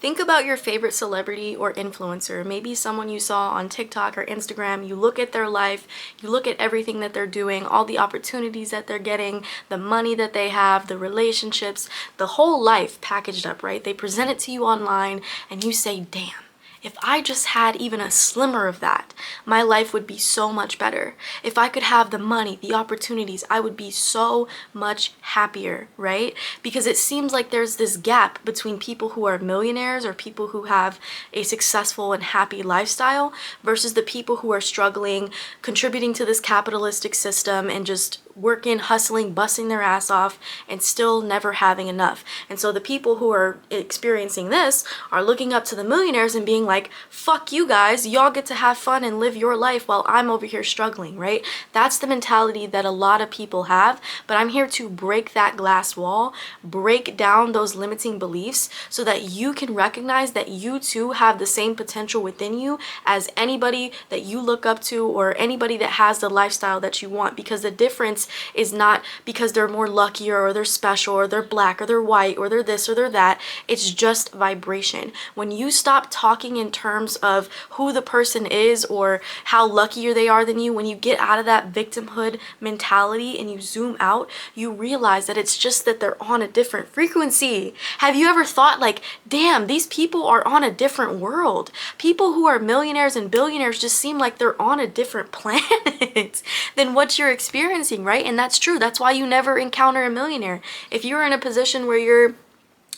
Think about your favorite celebrity or influencer, maybe someone you saw on TikTok or Instagram. You look at their life, you look at everything that they're doing, all the opportunities that they're getting, the money that they have, the relationships, the whole life packaged up, right? They present it to you online and you say, damn. If I just had even a slimmer of that, my life would be so much better. If I could have the money, the opportunities, I would be so much happier, right? Because it seems like there's this gap between people who are millionaires or people who have a successful and happy lifestyle versus the people who are struggling, contributing to this capitalistic system and just working, hustling, busting their ass off, and still never having enough. And so the people who are experiencing this are looking up to the millionaires and being like, fuck you guys, y'all get to have fun and live your life while I'm over here struggling, right? That's the mentality that a lot of people have, but I'm here to break that glass wall, break down those limiting beliefs so that you can recognize that you too have the same potential within you as anybody that you look up to or anybody that has the lifestyle that you want, because the difference is not because they're more luckier or they're special or they're black or they're white or they're this or they're that. It's just vibration. When you stop talking in terms of who the person is or how luckier they are than you, when you get out of that victimhood mentality and you zoom out, you realize that it's just that they're on a different frequency. Have you ever thought like, damn, these people are on a different world? People who are millionaires and billionaires just seem like they're on a different planet than what you're experiencing, right? And that's true. That's why you never encounter a millionaire. If you're in a position where you're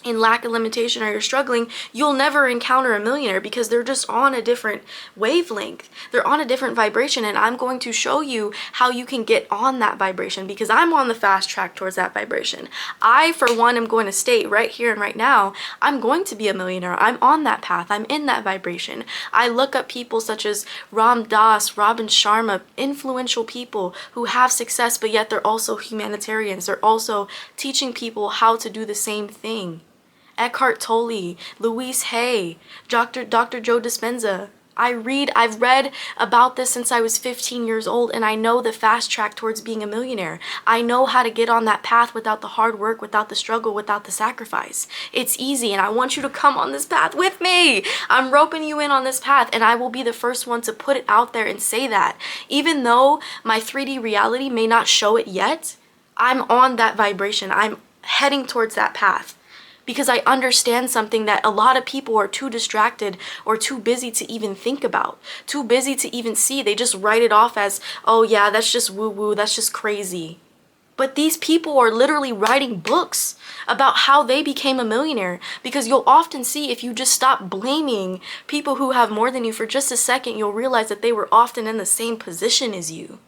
in lack of limitation or you're struggling, you'll never encounter a millionaire because they're just on a different wavelength. They're on a different vibration, and I'm going to show you how you can get on that vibration because I'm on the fast track towards that vibration. I, for one, am going to state right here and right now, I'm going to be a millionaire. I'm on that path. I'm in that vibration. I look up people such as Ram Dass, Robin Sharma, influential people who have success, but yet they're also humanitarians. They're also teaching people how to do the same thing. Eckhart Tolle, Louise Hay, Dr. Joe Dispenza. I've read about this since I was 15 years old, and I know the fast track towards being a millionaire. I know how to get on that path without the hard work, without the struggle, without the sacrifice. It's easy, and I want you to come on this path with me. I'm roping you in on this path, and I will be the first one to put it out there and say that. Even though my 3D reality may not show it yet, I'm on that vibration. I'm heading towards that path. Because I understand something that a lot of people are too distracted or too busy to even think about, too busy to even see. They just write it off as, oh yeah, that's just woo-woo, that's just crazy. But these people are literally writing books about how they became a millionaire, because you'll often see, if you just stop blaming people who have more than you for just a second, you'll realize that they were often in the same position as you.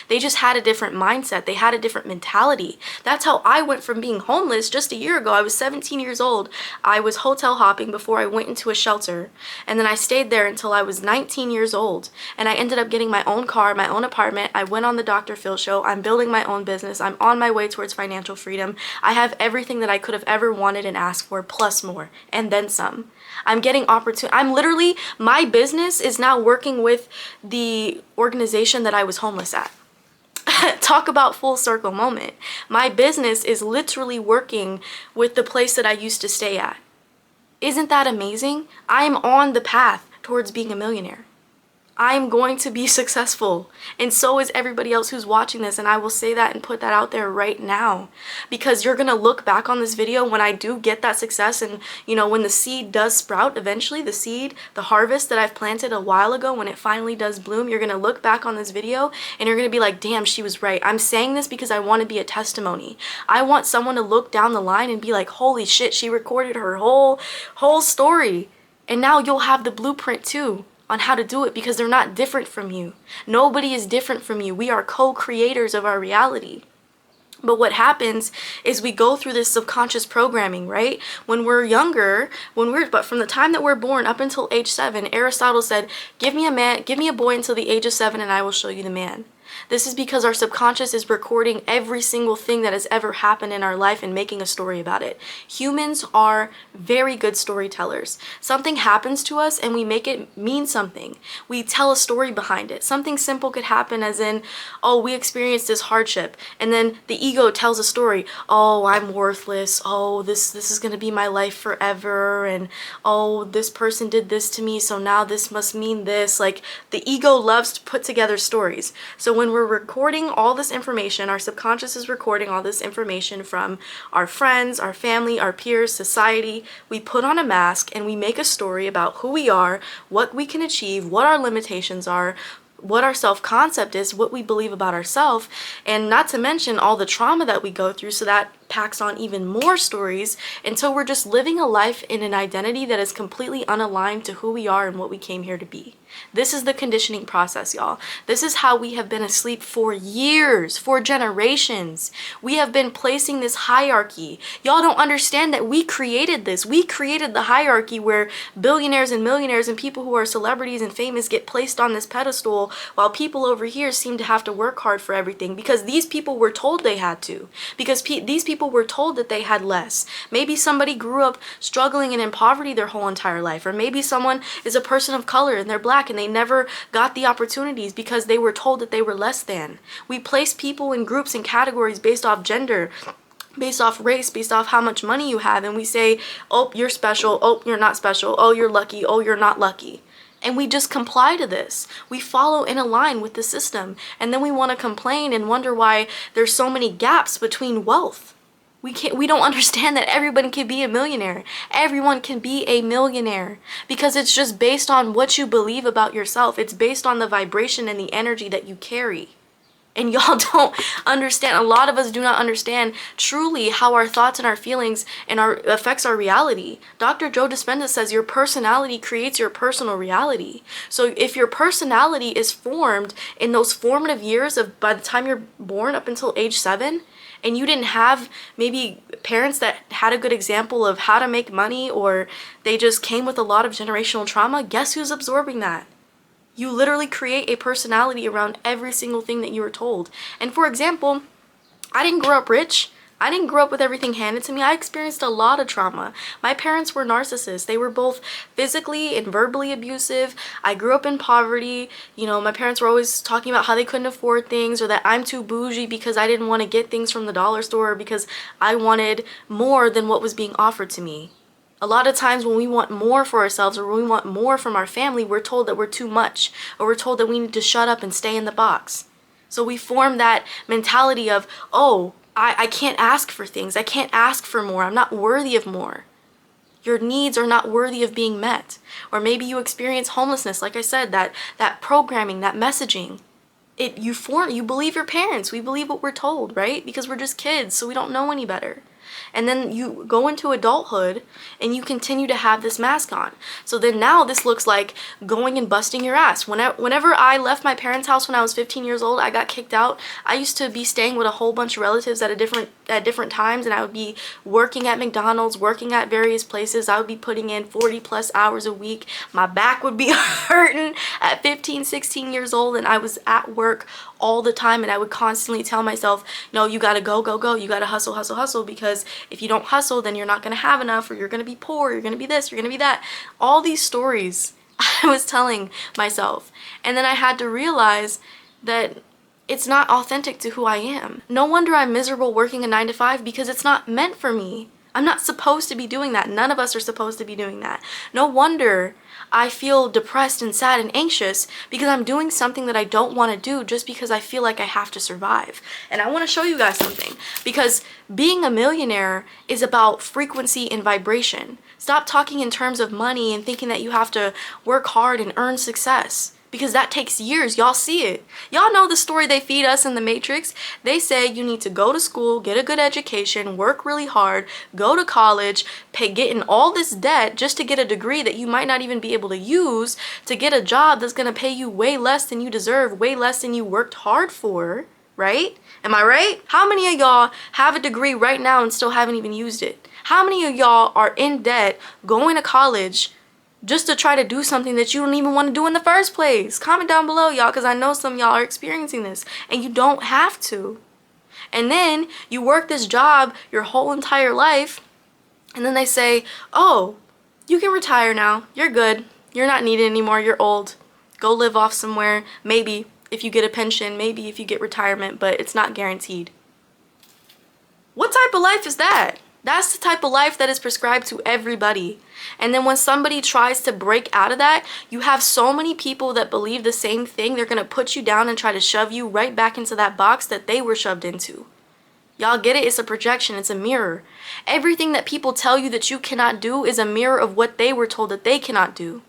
They just had a different mindset. They had a different mentality. That's how I went from being homeless just a year ago. I was 17 years old. I was hotel hopping before I went into a shelter. And then I stayed there until I was 19 years old. And I ended up getting my own car, my own apartment. I went on the Dr. Phil show. I'm building my own business. I'm on my way towards financial freedom. I have everything that I could have ever wanted and asked for, plus more, and then some. I'm getting opportunity. My business is now working with the organization that I was homeless at. Talk about full circle moment. My business is literally working with the place that I used to stay at. Isn't that amazing? I'm on the path towards being a millionaire. I'm going to be successful, and so is everybody else who's watching this, and I will say that and put that out there right now, because you're gonna look back on this video when I do get that success, and you know, when the seed does sprout eventually, the harvest that I've planted a while ago, when it finally does bloom, you're gonna look back on this video and you're gonna be like, damn, she was right. I'm saying this because I want to be a testimony. I want someone to look down the line and be like, holy shit, she recorded her whole story, and now you'll have the blueprint too on how to do it, because they're not different from you. Nobody is different from you. We are co-creators of our reality. But what happens is we go through this subconscious programming, right? When we're younger, but from the time that we're born up until age 7, Aristotle said, give me a boy until the age of 7 and I will show you the man. This is because our subconscious is recording every single thing that has ever happened in our life and making a story about it. Humans are very good storytellers. Something happens to us and we make it mean something. We tell a story behind it. Something simple could happen as in, oh, we experienced this hardship, and then the ego tells a story. Oh, I'm worthless. Oh, this is going to be my life forever, and oh, this person did this to me, so now this must mean this. Like, the ego loves to put together stories. So when we're recording all this information, our subconscious is recording all this information from our friends, our family, our peers, society. We put on a mask and we make a story about who we are, what we can achieve, what our limitations are, what our self-concept is, what we believe about ourselves, and not to mention all the trauma that we go through, so that packs on even more stories until we're just living a life in an identity that is completely unaligned to who we are and what we came here to be. This is the conditioning process, y'all. This is how we have been asleep for years, for generations. We have been placing this hierarchy. Y'all don't understand that we created this. We created the hierarchy where billionaires and millionaires and people who are celebrities and famous get placed on this pedestal, while people over here seem to have to work hard for everything because these people were told they had to. Because these people were told that they had less. Maybe somebody grew up struggling and in poverty their whole entire life, or maybe someone is a person of color and they're black and they never got the opportunities because they were told that they were less than. We place people in groups and categories based off gender, based off race, based off how much money you have, and we say, oh, you're special, oh, you're not special, oh, you're lucky, oh, you're not lucky. And we just comply to this. We follow in a line with the system, and then we want to complain and wonder why there's so many gaps between wealth. We don't understand that everybody can be a millionaire. Everyone can be a millionaire because it's just based on what you believe about yourself. It's based on the vibration and the energy that you carry. And y'all don't understand, a lot of us do not understand truly how our thoughts and our feelings and our affects our reality. Dr. Joe Dispenza says your personality creates your personal reality. So if your personality is formed in those formative years of by the time you're born up until age 7, and you didn't have maybe parents that had a good example of how to make money, or they just came with a lot of generational trauma, guess who's absorbing that? You literally create a personality around every single thing that you were told. And for example, I didn't grow up rich. I didn't grow up with everything handed to me. I experienced a lot of trauma. My parents were narcissists. They were both physically and verbally abusive. I grew up in poverty. You know, my parents were always talking about how they couldn't afford things, or that I'm too bougie because I didn't want to get things from the dollar store, or because I wanted more than what was being offered to me. A lot of times when we want more for ourselves, or when we want more from our family, we're told that we're too much, or we're told that we need to shut up and stay in the box. So we form that mentality of, oh, I can't ask for things. I can't ask for more. I'm not worthy of more. Your needs are not worthy of being met. Or maybe you experience homelessness, like I said, that programming, that messaging. You believe your parents. We believe what we're told, right? Because we're just kids, so we don't know any better. And then you go into adulthood and you continue to have this mask on. So then now this looks like going and busting your ass. Whenever I left my parents' house when I was 15 years old, I got kicked out. I used to be staying with a whole bunch of relatives at different times, and I would be working at McDonald's, working at various places. I would be putting in 40 plus hours a week. My back would be hurting at 15, 16 years old, and I was at work all the time, and I would constantly tell myself, no, you gotta go, you gotta hustle, hustle, hustle, because if you don't hustle, then you're not gonna have enough, or you're gonna be poor, you're gonna be this, you're gonna be that. All these stories I was telling myself, and then I had to realize that it's not authentic to who I am. No wonder I'm miserable working a 9-to-5, because it's not meant for me. I'm not supposed to be doing that. None of us are supposed to be doing that. No wonder I feel depressed and sad and anxious, because I'm doing something that I don't want to do just because I feel like I have to survive. And I want to show you guys something, because being a millionaire is about frequency and vibration. Stop talking in terms of money and thinking that you have to work hard and earn success, because that takes years. Y'all see it. Y'all know the story they feed us in the Matrix. They say you need to go to school, get a good education, work really hard, go to college, get in all this debt just to get a degree that you might not even be able to use, to get a job that's going to pay you way less than you deserve, way less than you worked hard for, right? Am I right? How many of y'all have a degree right now and still haven't even used it? How many of y'all are in debt, going to college, just to try to do something that you don't even want to do in the first place. Comment down below, y'all, because I know some of y'all are experiencing this, and you don't have to. And then you work this job your whole entire life, and then they say, oh, you can retire now. You're good. You're not needed anymore. You're old. Go live off somewhere. Maybe if you get a pension, maybe if you get retirement, but it's not guaranteed. What type of life is that? That's the type of life that is prescribed to everybody. And then when somebody tries to break out of that, you have so many people that believe the same thing. They're going to put you down and try to shove you right back into that box that they were shoved into. Y'all get it? It's a projection. It's a mirror. Everything that people tell you that you cannot do is a mirror of what they were told that they cannot do.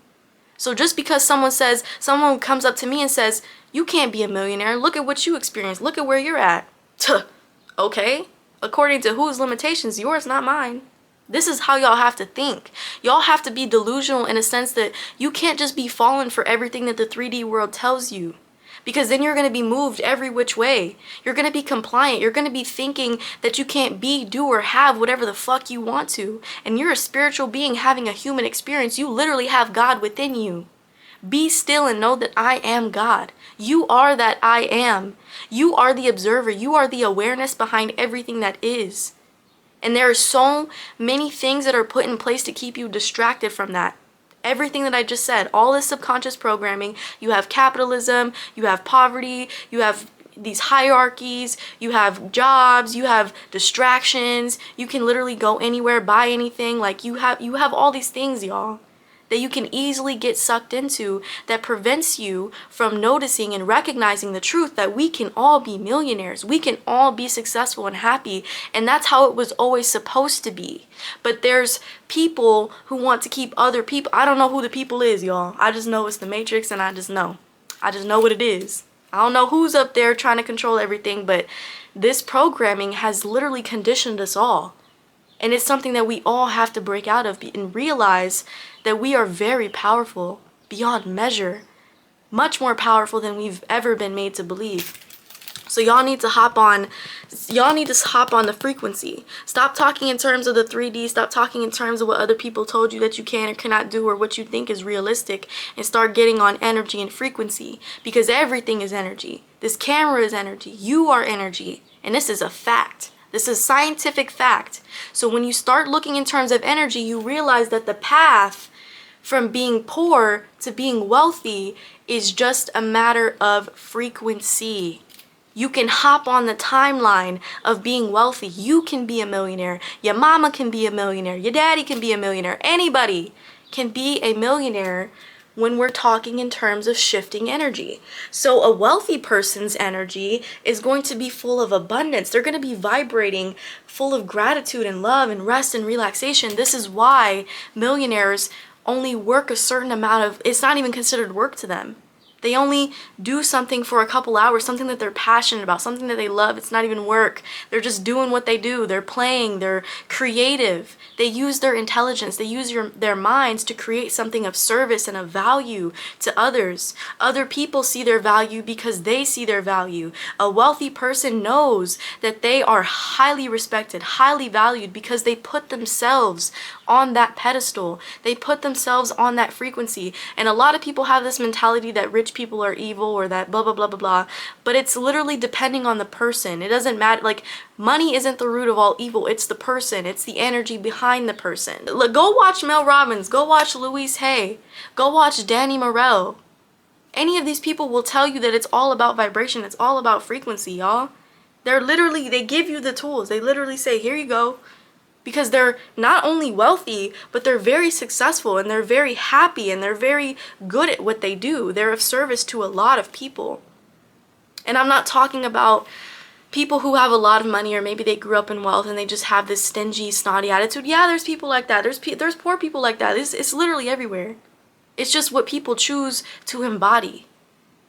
So just because someone comes up to me and says, you can't be a millionaire. Look at what you experienced. Look at where you're at. Okay. According to whose limitations? Yours, not mine. This is how y'all have to think. Y'all have to be delusional in a sense that you can't just be falling for everything that the 3D world tells you. Because then you're going to be moved every which way. You're going to be compliant. You're going to be thinking that you can't be, do, or have whatever the fuck you want to. And you're a spiritual being having a human experience. You literally have God within you. Be still and know that I am God. You are that I am. You are the observer. You are the awareness behind everything that is. And there are so many things that are put in place to keep you distracted from that. Everything that I just said, all this subconscious programming, you have capitalism, you have poverty, you have these hierarchies, you have jobs, you have distractions, you can literally go anywhere, buy anything, like you have all these things, y'all, that you can easily get sucked into that prevents you from noticing and recognizing the truth that we can all be millionaires. We can all be successful and happy, and that's how it was always supposed to be. But there's people who want to keep other people. I don't know who the people is, y'all. I just know it's the Matrix, and I just know what it is. I don't know who's up there trying to control everything, but this programming has literally conditioned us all. And it's something that we all have to break out of and realize that we are very powerful beyond measure, much more powerful than we've ever been made to believe. So y'all need to hop on the frequency. Stop talking in terms of the 3D. Stop talking in terms of what other people told you that you can or cannot do or what you think is realistic, and start getting on energy and frequency, because everything is energy. This camera is energy. You are energy. And this is a fact. This is scientific fact. So when you start looking in terms of energy, you realize that the path from being poor to being wealthy is just a matter of frequency. You can hop on the timeline of being wealthy. You can be a millionaire. Your mama can be a millionaire. Your daddy can be a millionaire. Anybody can be a millionaire when we're talking in terms of shifting energy. So a wealthy person's energy is going to be full of abundance. They're going to be vibrating full of gratitude and love and rest and relaxation. This is why millionaires only work a certain amount of, it's not even considered work to them. They only do something for a couple hours, something that they're passionate about, something that they love. It's not even work. They're just doing what they do. They're playing. They're creative. They use their intelligence. They use their minds to create something of service and of value to others. Other people see their value because they see their value. A wealthy person knows that they are highly respected, highly valued, because they put themselves on that pedestal. They put themselves on that frequency. And a lot of people have this mentality that rich people are evil or that blah blah blah blah blah, but it's literally depending on the person. It doesn't matter. Like, money isn't the root of all evil. It's the person. It's the energy behind the person. Look, go watch Mel Robbins, go watch Louise Hay, go watch Danny Morell. Any of these people will tell you that it's all about vibration. It's all about frequency, y'all. They give you the tools. They literally say, here you go. Because they're not only wealthy, but they're very successful, and they're very happy, and they're very good at what they do. They're of service to a lot of people. And I'm not talking about people who have a lot of money, or maybe they grew up in wealth and they just have this stingy, snotty attitude. Yeah, there's people like that. There's poor people like that. It's literally everywhere. It's just what people choose to embody.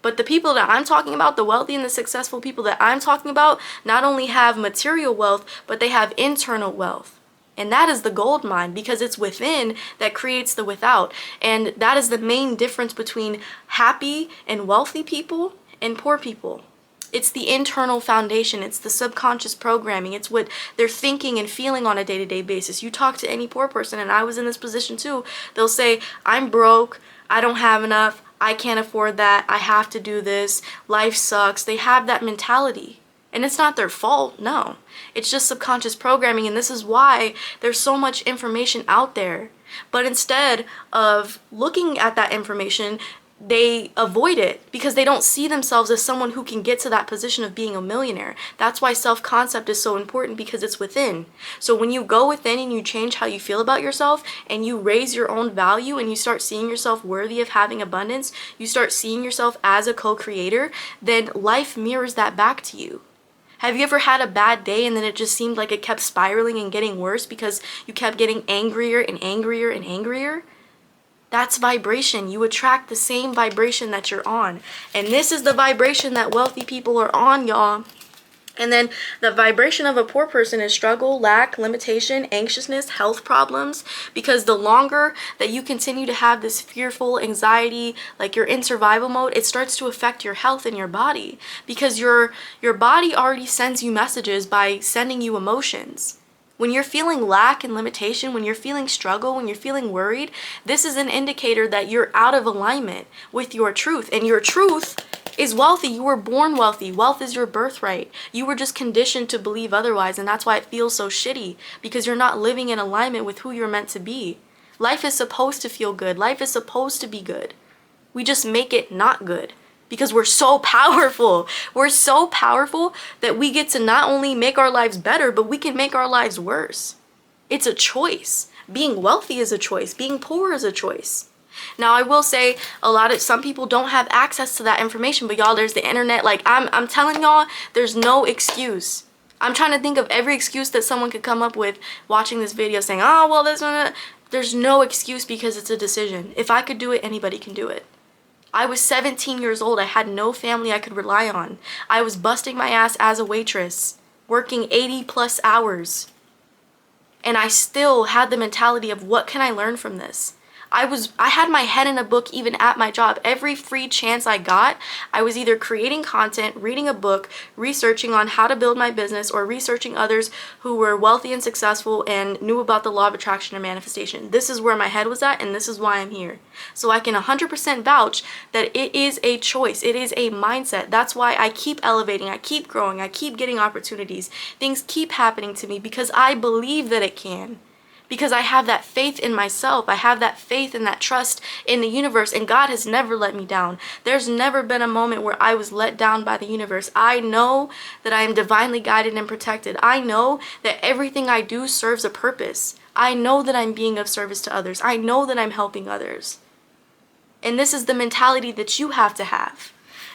But the people that I'm talking about, the wealthy and the successful people that I'm talking about, not only have material wealth, but they have internal wealth. And that is the gold mine, because it's within that creates the without. And that is the main difference between happy and wealthy people and poor people. It's the internal foundation. It's the subconscious programming. It's what they're thinking and feeling on a day-to-day basis. You talk to any poor person, and I was in this position too, they'll say, I'm broke, I don't have enough, I can't afford that, I have to do this, life sucks. They have that mentality. And it's not their fault, no. It's just subconscious programming, and this is why there's so much information out there. But instead of looking at that information, they avoid it because they don't see themselves as someone who can get to that position of being a millionaire. That's why self-concept is so important, because it's within. So when you go within and you change how you feel about yourself and you raise your own value and you start seeing yourself worthy of having abundance, you start seeing yourself as a co-creator, then life mirrors that back to you. Have you ever had a bad day and then it just seemed like it kept spiraling and getting worse because you kept getting angrier and angrier and angrier? That's vibration. You attract the same vibration that you're on. And this is the vibration that wealthy people are on, y'all. And then the vibration of a poor person is struggle, lack, limitation, anxiousness, health problems. Because the longer that you continue to have this fearful anxiety, like you're in survival mode, it starts to affect your health and your body. Because your body already sends you messages by sending you emotions. When you're feeling lack and limitation, when you're feeling struggle, when you're feeling worried, this is an indicator that you're out of alignment with your truth. And your truth is wealthy. You were born wealthy. Wealth is your birthright. You were just conditioned to believe otherwise, and that's why it feels so shitty, because you're not living in alignment with who you're meant to be. Life is supposed to feel good. Life is supposed to be good. We just make it not good. Because we're so powerful. We're so powerful that we get to not only make our lives better, but we can make our lives worse. It's a choice. Being wealthy is a choice. Being poor is a choice. Now, I will say some people don't have access to that information, but y'all, there's the internet. Like, I'm telling y'all, there's no excuse. I'm trying to think of every excuse that someone could come up with watching this video saying, oh, well, there's no excuse, because it's a decision. If I could do it, anybody can do it. I was 17 years old. I had no family I could rely on. I was busting my ass as a waitress, working 80 plus hours. And I still had the mentality of, what can I learn from this? I had my head in a book even at my job. Every free chance I got, I was either creating content, reading a book, researching on how to build my business, or researching others who were wealthy and successful and knew about the law of attraction and manifestation. This is where my head was at, and this is why I'm here. So I can 100% vouch that it is a choice. It is a mindset. That's why I keep elevating, I keep growing, I keep getting opportunities. Things keep happening to me because I believe that it can. Because I have that faith in myself. I have that faith and that trust in the universe, and God has never let me down. There's never been a moment where I was let down by the universe. I know that I am divinely guided and protected. I know that everything I do serves a purpose. I know that I'm being of service to others. I know that I'm helping others. And this is the mentality that you have to have.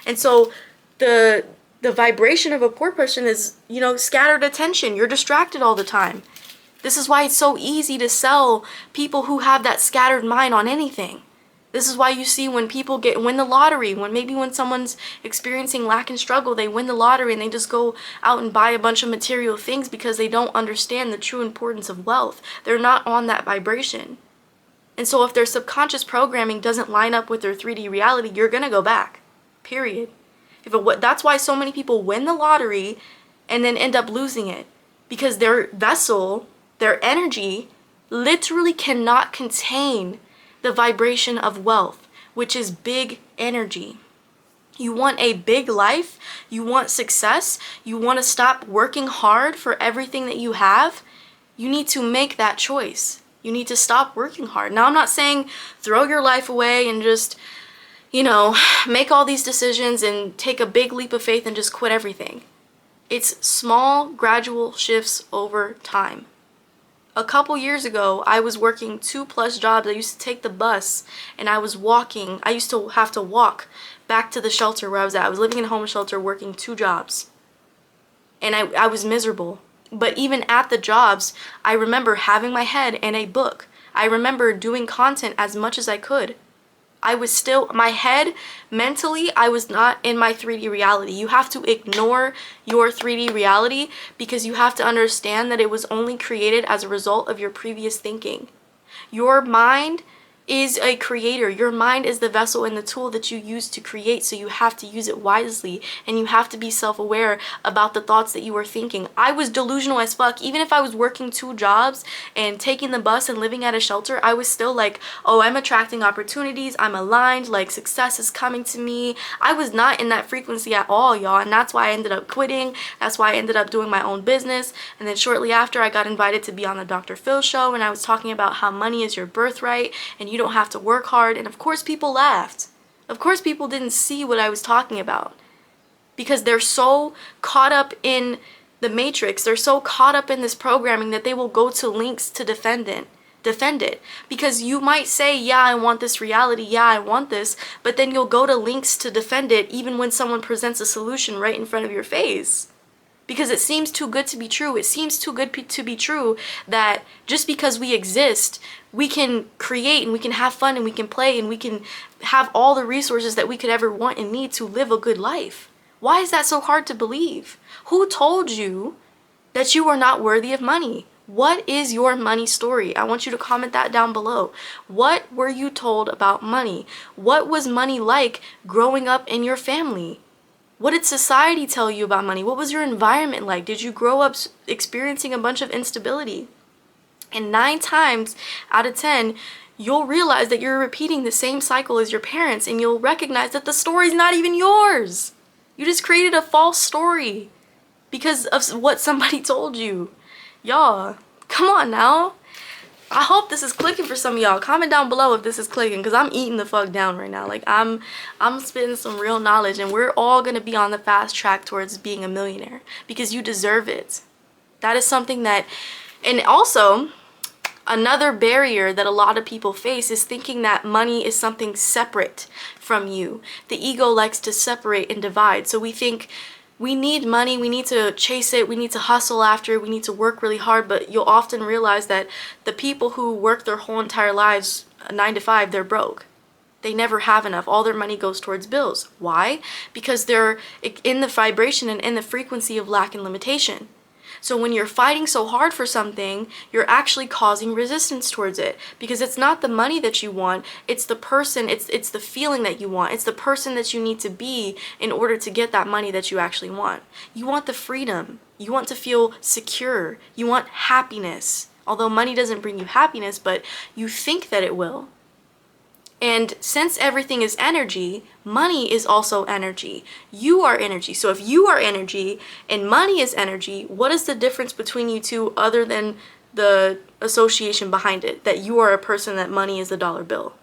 And so the vibration of a poor person is, scattered attention. You're distracted all the time. This is why it's so easy to sell people who have that scattered mind on anything. This is why you see when people win the lottery, when someone's experiencing lack and struggle, they win the lottery and they just go out and buy a bunch of material things because they don't understand the true importance of wealth. They're not on that vibration. And so if their subconscious programming doesn't line up with their 3D reality, you're going to go back. Period. That's why so many people win the lottery and then end up losing it. Because their vessel, their energy, literally cannot contain the vibration of wealth, which is big energy. You want a big life, you want success, you want to stop working hard for everything that you have, you need to make that choice. You need to stop working hard. Now, I'm not saying throw your life away and just, make all these decisions and take a big leap of faith and just quit everything. It's small, gradual shifts over time. A couple years ago, I was working 2+ jobs. I used to take the bus and I was walking. I used to have to walk back to the shelter where I was at. I was living in a homeless shelter working 2 jobs. And I was miserable. But even at the jobs, I remember having my head in a book. I remember doing content as much as I could. I was still, my head, mentally, I was not in my 3D reality. You have to ignore your 3D reality because you have to understand that it was only created as a result of your previous thinking. Your mind is a creator. Your mind is the vessel and the tool that you use to create, so you have to use it wisely, and you have to be self-aware about the thoughts that you are thinking. I was delusional as fuck. Even if I was working 2 jobs and taking the bus and living at a shelter, I was still like, oh, I'm attracting opportunities, I'm aligned, like success is coming to me. I was not in that frequency at all, y'all, and that's why I ended up quitting. That's why I ended up doing my own business. And then shortly after, I got invited to be on the Dr. Phil show, and I was talking about how money is your birthright and you don't have to work hard. And of course people laughed. Of course people didn't see what I was talking about, because they're so caught up in the matrix, they're so caught up in this programming that they will go to links to defend it. Because you might say, yeah, I want this reality, yeah, I want this, but then you'll go to links to defend it even when someone presents a solution right in front of your face. Because it seems too good to be true. It seems too good to be true that just because we exist, we can create and we can have fun and we can play and we can have all the resources that we could ever want and need to live a good life. Why is that so hard to believe? Who told you that you are not worthy of money? What is your money story? I want you to comment that down below. What were you told about money? What was money like growing up in your family? What did society tell you about money? What was your environment like? Did you grow up experiencing a bunch of instability? And 9 times out of 10, you'll realize that you're repeating the same cycle as your parents, and you'll recognize that the story's not even yours. You just created a false story because of what somebody told you. Y'all, come on now. I hope this is clicking for some of y'all. Comment down below if this is clicking, because I'm eating the fuck down right now. Like, I'm spitting some real knowledge, and we're all going to be on the fast track towards being a millionaire because you deserve it. That is something that, and also another barrier that a lot of people face is thinking that money is something separate from you. The ego likes to separate and divide. So we think we need money, we need to chase it, we need to hustle after it, we need to work really hard, but you'll often realize that the people who work their whole entire lives 9 to 5, they're broke. They never have enough. All their money goes towards bills. Why? Because they're in the vibration and in the frequency of lack and limitation. So when you're fighting so hard for something, you're actually causing resistance towards it, because it's not the money that you want, it's the person, it's the feeling that you want, it's the person that you need to be in order to get that money that you actually want. You want the freedom, you want to feel secure, you want happiness. Although money doesn't bring you happiness, but you think that it will. And since everything is energy, money is also energy. You are energy. So if you are energy and money is energy, what is the difference between you two other than the association behind it? That you are a person, that money is the dollar bill.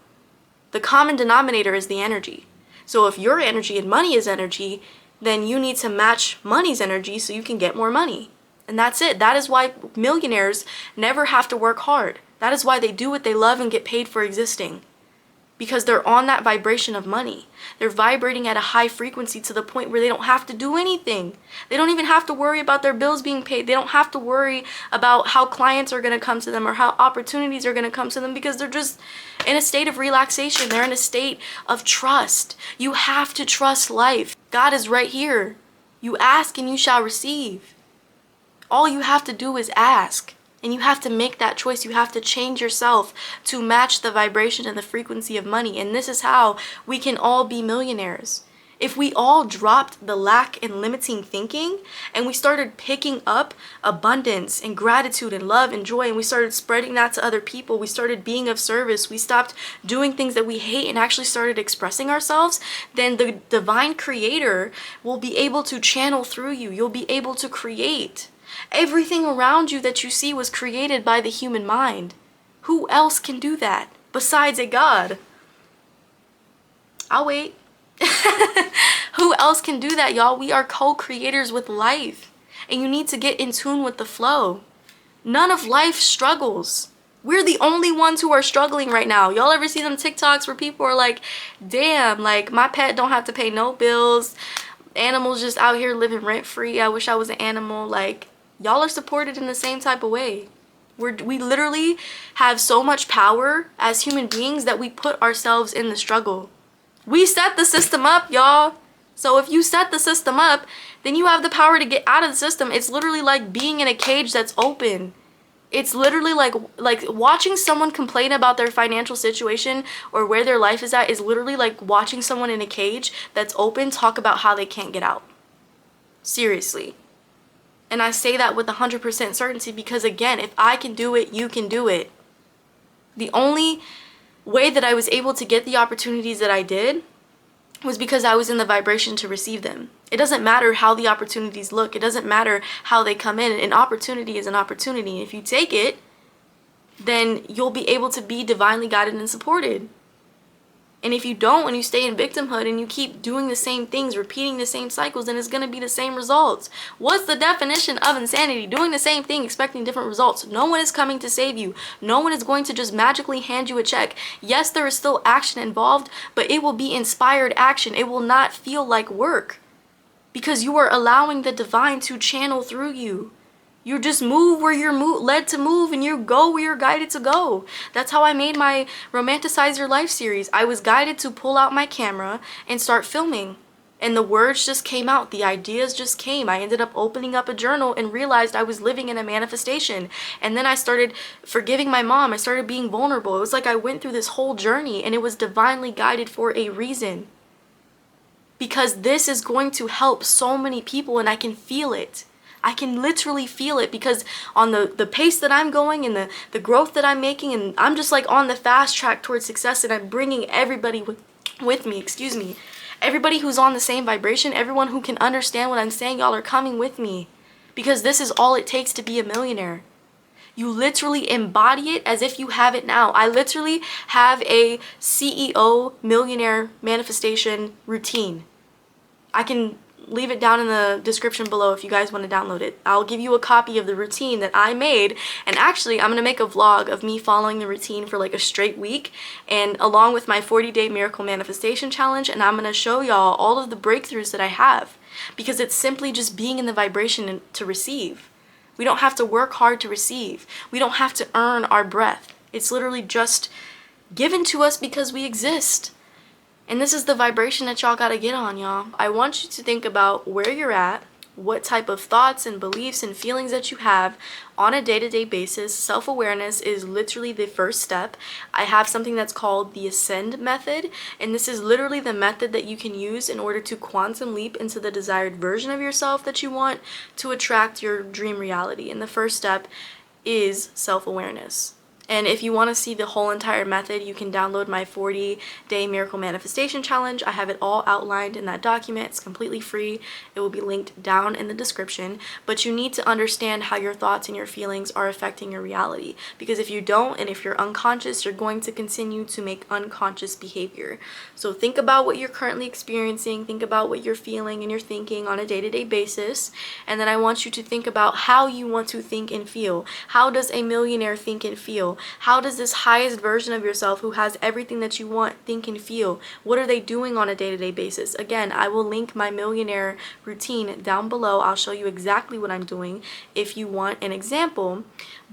The common denominator is the energy. So if your energy and money is energy, then you need to match money's energy so you can get more money. And that's it. That is why millionaires never have to work hard. That is why they do what they love and get paid for existing. Because they're on that vibration of money. They're vibrating at a high frequency to the point where they don't have to do anything. They don't even have to worry about their bills being paid. They don't have to worry about how clients are going to come to them or how opportunities are going to come to them, because they're just in a state of relaxation. They're in a state of trust. You have to trust life. God is right here. You ask and you shall receive. All you have to do is ask. And you have to make that choice. You have to change yourself to match the vibration and the frequency of money. And this is how we can all be millionaires. If we all dropped the lack and limiting thinking and we started picking up abundance and gratitude and love and joy, and we started spreading that to other people, we started being of service, we stopped doing things that we hate and actually started expressing ourselves, then the divine creator will be able to channel through you. You'll be able to create. Everything around you that you see was created by the human mind. Who else can do that besides a God? I'll wait. Who else can do that, y'all? We are co-creators with life. And you need to get in tune with the flow. None of life struggles. We're the only ones who are struggling right now. Y'all ever see them TikToks where people are like, damn, like my pet don't have to pay no bills. Animals just out here living rent-free. I wish I was an animal. Like, y'all are supported in the same type of way. We literally have so much power as human beings that we put ourselves in the struggle. We set the system up, y'all. So if you set the system up, then you have the power to get out of the system. It's literally like being in a cage that's open. It's literally like watching someone complain about their financial situation or where their life is at is literally like watching someone in a cage that's open talk about how they can't get out. Seriously. And I say that with 100% certainty because, again, if I can do it, you can do it. The only way that I was able to get the opportunities that I did was because I was in the vibration to receive them. It doesn't matter how the opportunities look. It doesn't matter how they come in. An opportunity is an opportunity. If you take it, then you'll be able to be divinely guided and supported. And if you don't, and you stay in victimhood and you keep doing the same things, repeating the same cycles, then it's going to be the same results. What's the definition of insanity? Doing the same thing, expecting different results. No one is coming to save you. No one is going to just magically hand you a check. Yes, there is still action involved, but it will be inspired action. It will not feel like work because you are allowing the divine to channel through you. You just move where you're led to move, and you go where you're guided to go. That's how I made my Romanticize Your Life series. I was guided to pull out my camera and start filming. And the words just came out. The ideas just came. I ended up opening up a journal and realized I was living in a manifestation. And then I started forgiving my mom. I started being vulnerable. It was like I went through this whole journey, and it was divinely guided for a reason. Because this is going to help so many people, and I can feel it. I can literally feel it because on the pace that I'm going and the growth that I'm making, and I'm just like on the fast track towards success, and I'm bringing everybody with me, everybody who's on the same vibration, everyone who can understand what I'm saying, y'all are coming with me because this is all it takes to be a millionaire. You literally embody it as if you have it now. I literally have a CEO millionaire manifestation routine. I can leave it down in the description below if you guys want to download it. I'll give you a copy of the routine that I made, and actually I'm going to make a vlog of me following the routine for like a straight week, and along with my 40-day miracle manifestation challenge, and I'm going to show y'all all of the breakthroughs that I have because it's simply just being in the vibration to receive. We don't have to work hard to receive. We don't have to earn our breath. It's literally just given to us because we exist. And this is the vibration that y'all gotta get on, y'all. I want you to think about where you're at, what type of thoughts and beliefs and feelings that you have on a day-to-day basis. Self-awareness is literally the first step. I have something that's called the Ascend method, and this is literally the method that you can use in order to quantum leap into the desired version of yourself that you want to attract your dream reality. And the first step is self-awareness. And if you want to see the whole entire method, you can download my 40-day miracle manifestation challenge. I have it all outlined in that document. It's completely free. It will be linked down in the description. But you need to understand how your thoughts and your feelings are affecting your reality. Because if you don't, and if you're unconscious, you're going to continue to make unconscious behavior. So think about what you're currently experiencing. Think about what you're feeling and you're thinking on a day-to-day basis. And then I want you to think about how you want to think and feel. How does a millionaire think and feel? How does this highest version of yourself who has everything that you want think and feel? What are they doing on a day-to-day basis? Again, I will link my millionaire routine down below. I'll show you exactly what I'm doing if you want an example.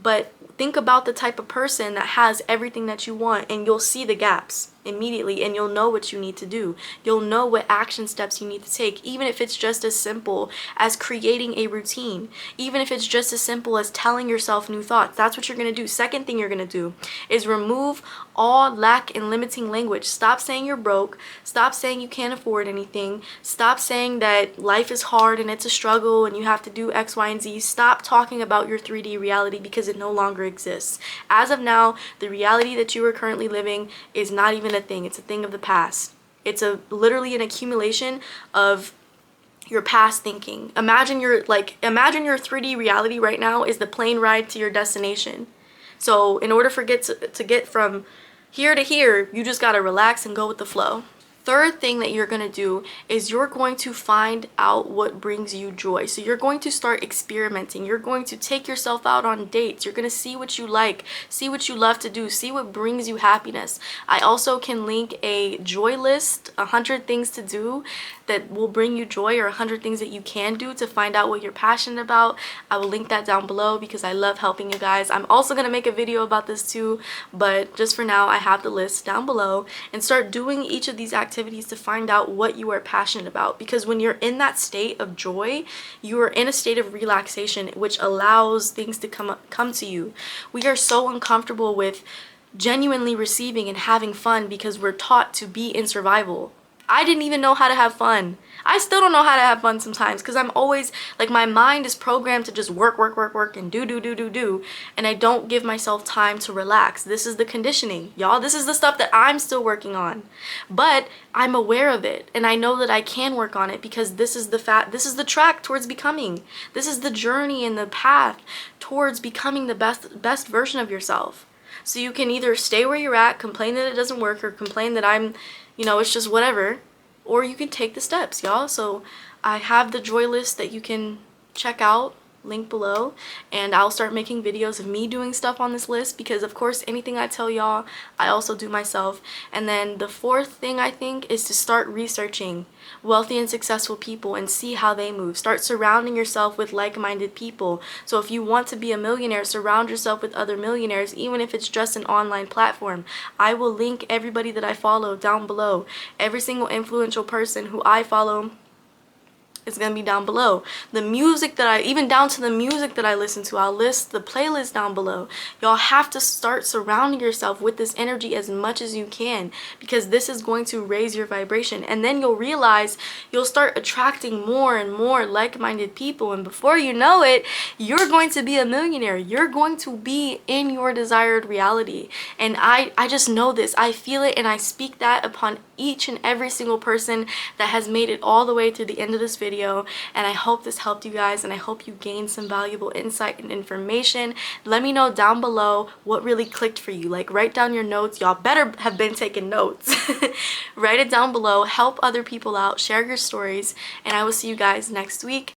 But think about the type of person that has everything that you want, and you'll see the gaps immediately, and you'll know what you need to do. You'll know what action steps you need to take, even if it's just as simple as creating a routine, even if it's just as simple as telling yourself new thoughts. That's what you're going to do. Second thing you're going to do is remove all lack and limiting language. Stop saying you're broke. Stop saying you can't afford anything. Stop saying that life is hard and it's a struggle and you have to do X, Y, and Z. Stop talking about your 3D reality because it no longer exists. As of now, the reality that you are currently living is not even a thing. It's a thing of the past. It's literally an accumulation of your past thinking. Imagine your 3D reality right now is the plane ride to your destination. So in order for to get from here to here, you just gotta relax and go with the flow. Third thing that you're gonna do is you're going to find out what brings you joy. So you're going to start experimenting. You're going to take yourself out on dates. You're gonna see what you like, see what you love to do, see what brings you happiness. I also can link a joy list, 100 things to do that will bring you joy, or 100 things that you can do to find out what you're passionate about. I will link that down below because I love helping you guys. I'm also gonna make a video about this too, but just for now, I have the list down below, and start doing each of these activities activities to find out what you are passionate about, because when you're in that state of joy, you are in a state of relaxation, which allows things to come to you. We are so uncomfortable with genuinely receiving and having fun because we're taught to be in survival. I didn't even know how to have fun. I still don't know how to have fun sometimes because I'm always like, my mind is programmed to just work and do, and I don't give myself time to relax. This is the conditioning, y'all. This is the stuff that I'm still working on, but I'm aware of it and I know that I can work on it because this is the track towards becoming. This is the journey and the path towards becoming the best version of yourself. So you can either stay where you're at, complain that it doesn't work, or complain that it's just whatever, or you can take the steps, y'all. So I have the joy list that you can check out, link below, and I'll start making videos of me doing stuff on this list because, of course, anything I tell y'all, I also do myself. And then the fourth thing, I think, is to start researching wealthy and successful people and see how they move. Start surrounding yourself with like-minded people. So if you want to be a millionaire, surround yourself with other millionaires, even if it's just an online platform. I will link everybody that I follow down below. Every single influential person who I follow, it's gonna be down below. The music that even down to the music that I listen to, I'll list the playlist down below. Y'all have to start surrounding yourself with this energy as much as you can, because this is going to raise your vibration, and then you'll realize you'll start attracting more and more like-minded people, and before you know it, you're going to be a millionaire. You're going to be in your desired reality. And I just know this. I feel it, and I speak that upon each and every single person that has made it all the way to the end of this video. And I hope this helped you guys, and I hope you gained some valuable insight and information. Let me know down below what really clicked for you. Like, write down your notes. Y'all better have been taking notes. Write it down below, help other people out, share your stories, and I will see you guys next week.